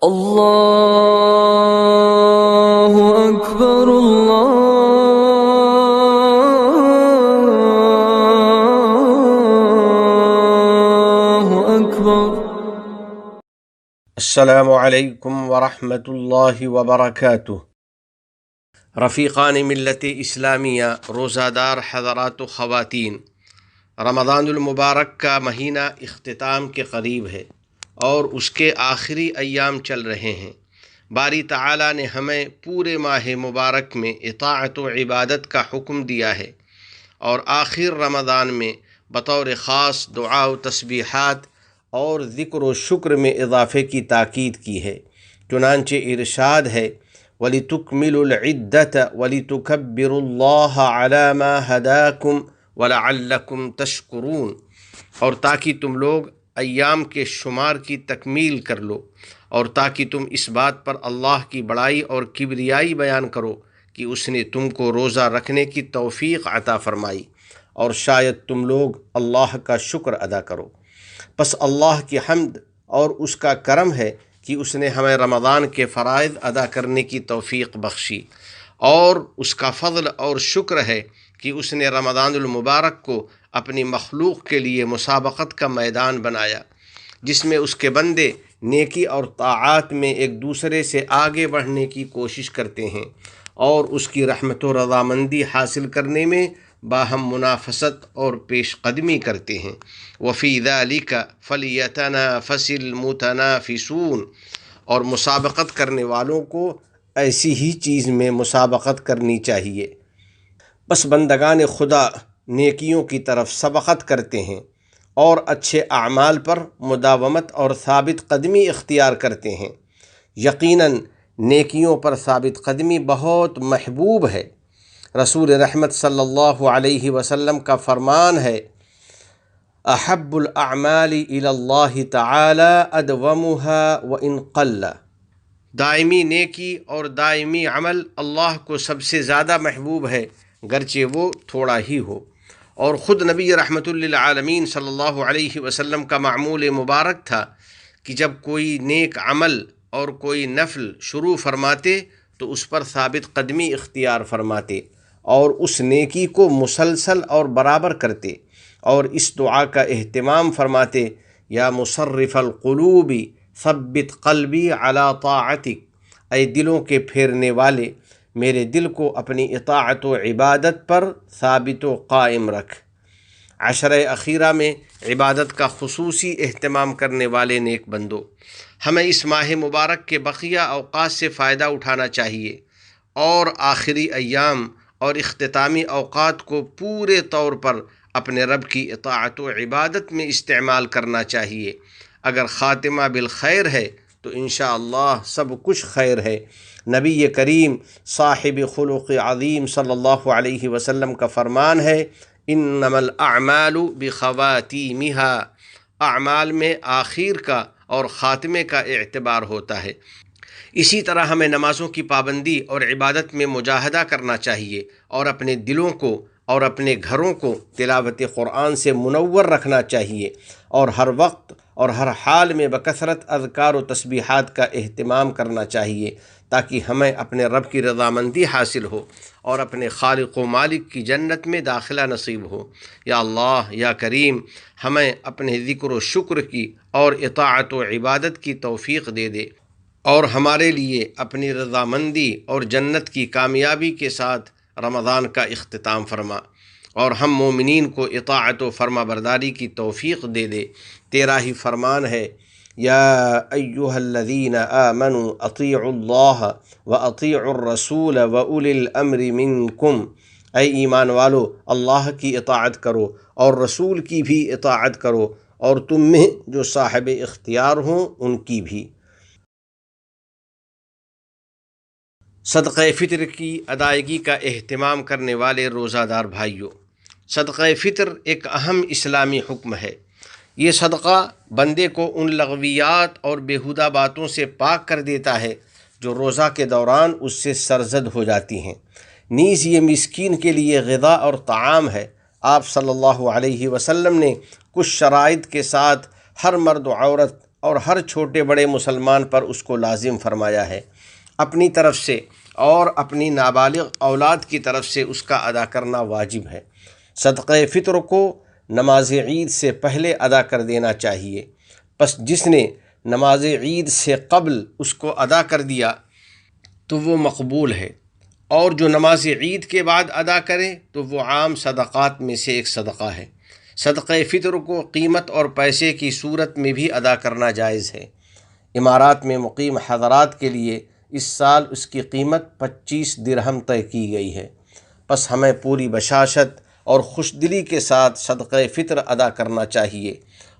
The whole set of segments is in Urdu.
اللہ اکبر اللہ اکبر۔ السلام علیکم ورحمۃ اللہ وبرکاتہ۔ رفیقان ملت اسلامیہ، روزہ دار حضرات و خواتین، رمضان المبارک کا مہینہ اختتام کے قریب ہے اور اس کے آخری ایام چل رہے ہیں۔ باری تعالیٰ نے ہمیں پورے ماہ مبارک میں اطاعت و عبادت کا حکم دیا ہے، اور آخر رمضان میں بطور خاص دعا و تسبیحات اور ذکر و شکر میں اضافے کی تاکید کی ہے۔ چنانچہ ارشاد ہے: وَلِتُكْمِلُوا الْعِدَّةَ وَلِتُكَبِّرُوا اللَّهَ عَلَى مَا هَدَاكُمْ وَلَعَلَّكُمْ تَشْكُرُونَ، اور تاکہ تم لوگ ایام کے شمار کی تکمیل کر لو، اور تاکہ تم اس بات پر اللہ کی بڑائی اور کبریائی بیان کرو کہ اس نے تم کو روزہ رکھنے کی توفیق عطا فرمائی، اور شاید تم لوگ اللہ کا شکر ادا کرو۔ پس اللہ کی حمد اور اس کا کرم ہے کہ اس نے ہمیں رمضان کے فرائض ادا کرنے کی توفیق بخشی، اور اس کا فضل اور شکر ہے کہ اس نے رمضان المبارک کو اپنی مخلوق کے لیے مسابقت کا میدان بنایا، جس میں اس کے بندے نیکی اور طاعات میں ایک دوسرے سے آگے بڑھنے کی کوشش کرتے ہیں، اور اس کی رحمت و رضامندی حاصل کرنے میں باہم منافست اور پیش قدمی کرتے ہیں۔ وَفِي ذَلِكَ فَلْيَتَنَافَسِ الْمُتَنَافِسُونَ، اور مسابقت کرنے والوں کو ایسی ہی چیز میں مسابقت کرنی چاہیے۔ بس بندگان خدا نیکیوں کی طرف سبقت کرتے ہیں اور اچھے اعمال پر مداومت اور ثابت قدمی اختیار کرتے ہیں۔ یقیناً نیکیوں پر ثابت قدمی بہت محبوب ہے۔ رسول رحمت صلی اللہ علیہ وسلم کا فرمان ہے: احب الاعمال الی اللہ تعالی ادومها وان قل، دائمی نیکی اور دائمی عمل اللہ کو سب سے زیادہ محبوب ہے گرچہ وہ تھوڑا ہی ہو۔ اور خود نبی رحمت للعالمین صلی اللہ علیہ وسلم کا معمول مبارک تھا کہ جب کوئی نیک عمل اور کوئی نفل شروع فرماتے تو اس پر ثابت قدمی اختیار فرماتے اور اس نیکی کو مسلسل اور برابر کرتے، اور اس دعا کا اہتمام فرماتے: یا مصرف القلوب ثبت قلبی علی طاعتک، اے دلوں کے پھیرنے والے، میرے دل کو اپنی اطاعت و عبادت پر ثابت و قائم رکھ۔ عشرہ اخیرہ میں عبادت کا خصوصی اہتمام کرنے والے نیک بندوں، ہمیں اس ماہ مبارک کے بقیہ اوقات سے فائدہ اٹھانا چاہیے اور آخری ایام اور اختتامی اوقات کو پورے طور پر اپنے رب کی اطاعت و عبادت میں استعمال کرنا چاہیے۔ اگر خاتمہ بالخیر ہے تو انشاءاللہ سب کچھ خیر ہے۔ نبی کریم صاحب خلق عظیم صلی اللہ علیہ وسلم کا فرمان ہے: انما الاعمال بخواتیمها، اعمال میں آخر کا اور خاتمے کا اعتبار ہوتا ہے۔ اسی طرح ہمیں نمازوں کی پابندی اور عبادت میں مجاہدہ کرنا چاہیے، اور اپنے دلوں کو اور اپنے گھروں کو تلاوت قرآن سے منور رکھنا چاہیے، اور ہر وقت اور ہر حال میں بکثرت اذکار و تسبیحات کا اہتمام کرنا چاہیے، تاکہ ہمیں اپنے رب کی رضامندی حاصل ہو اور اپنے خالق و مالک کی جنت میں داخلہ نصیب ہو۔ یا اللہ، یا کریم، ہمیں اپنے ذکر و شکر کی اور اطاعت و عبادت کی توفیق دے دے، اور ہمارے لیے اپنی رضامندی اور جنت کی کامیابی کے ساتھ رمضان کا اختتام فرما، اور ہم مومنین کو اطاعت و فرما برداری کی توفیق دے دے۔ تیرا ہی فرمان ہے: یا ایھا الذین آمنوا اطیعوا اللہ واطیعوا الرسول واولی الامر منکم، اے ایمان والو، اللہ کی اطاعت کرو اور رسول کی بھی اطاعت کرو، اور تم میں جو صاحب اختیار ہوں ان کی بھی۔ صدقہ فطر کی ادائیگی کا اہتمام کرنے والے روزہ دار بھائیوں، صدقہ فطر ایک اہم اسلامی حکم ہے۔ یہ صدقہ بندے کو ان لغویات اور بیہودہ باتوں سے پاک کر دیتا ہے جو روزہ کے دوران اس سے سرزد ہو جاتی ہیں۔ نیز یہ مسکین کے لیے غذا اور طعام ہے۔ آپ صلی اللہ علیہ وسلم نے کچھ شرائط کے ساتھ ہر مرد و عورت اور ہر چھوٹے بڑے مسلمان پر اس کو لازم فرمایا ہے۔ اپنی طرف سے اور اپنی نابالغ اولاد کی طرف سے اس کا ادا کرنا واجب ہے۔ صدقہ فطر کو نماز عید سے پہلے ادا کر دینا چاہیے، پس جس نے نماز عید سے قبل اس کو ادا کر دیا تو وہ مقبول ہے، اور جو نماز عید کے بعد ادا کرے تو وہ عام صدقات میں سے ایک صدقہ ہے۔ صدقہ فطر کو قیمت اور پیسے کی صورت میں بھی ادا کرنا جائز ہے۔ امارات میں مقیم حضرات کے لیے اس سال اس کی قیمت 25 درہم طے کی گئی ہے، پس ہمیں پوری بشاشت اور خوش دلی کے ساتھ صدقہ فطر ادا کرنا چاہیے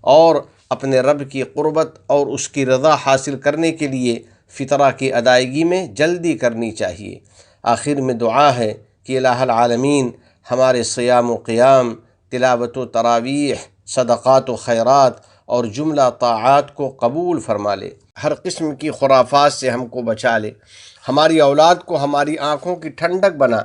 اور اپنے رب کی قربت اور اس کی رضا حاصل کرنے کے لیے فطرہ کی ادائیگی میں جلدی کرنی چاہیے۔ آخر میں دعا ہے کہ الہ العالمین ہمارے صیام و قیام، تلاوت و تراویح، صدقات و خیرات اور جملہ طاعات کو قبول فرما لے، ہر قسم کی خرافات سے ہم کو بچا لے، ہماری اولاد کو ہماری آنکھوں کی ٹھنڈک بنا،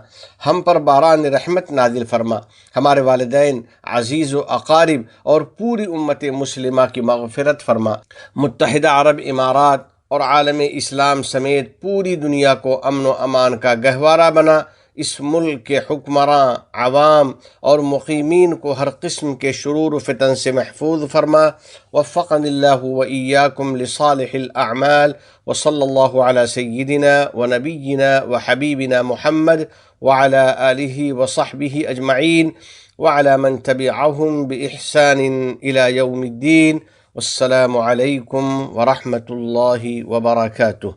ہم پر باران رحمت نازل فرما، ہمارے والدین، عزیز و اقارب اور پوری امت مسلمہ کی مغفرت فرما، متحدہ عرب امارات اور عالم اسلام سمیت پوری دنیا کو امن و امان کا گہوارہ بنا، اس ملک کے حکمراں، عوام اور مقیمین کو ہر قسم کے شرور و فتن سے محفوظ فرما۔ وفقنی اللہ و ایاکم لصالح الاعمال، وصلی اللہ علی سیدنا و نبینا و حبیبنا محمد وعلی آلہ وصحبہ اجمعین وعلی من تبعہم بإحسان الی یوم الدین۔ والسلام علیکم ورحمۃ اللہ وبرکاتہ۔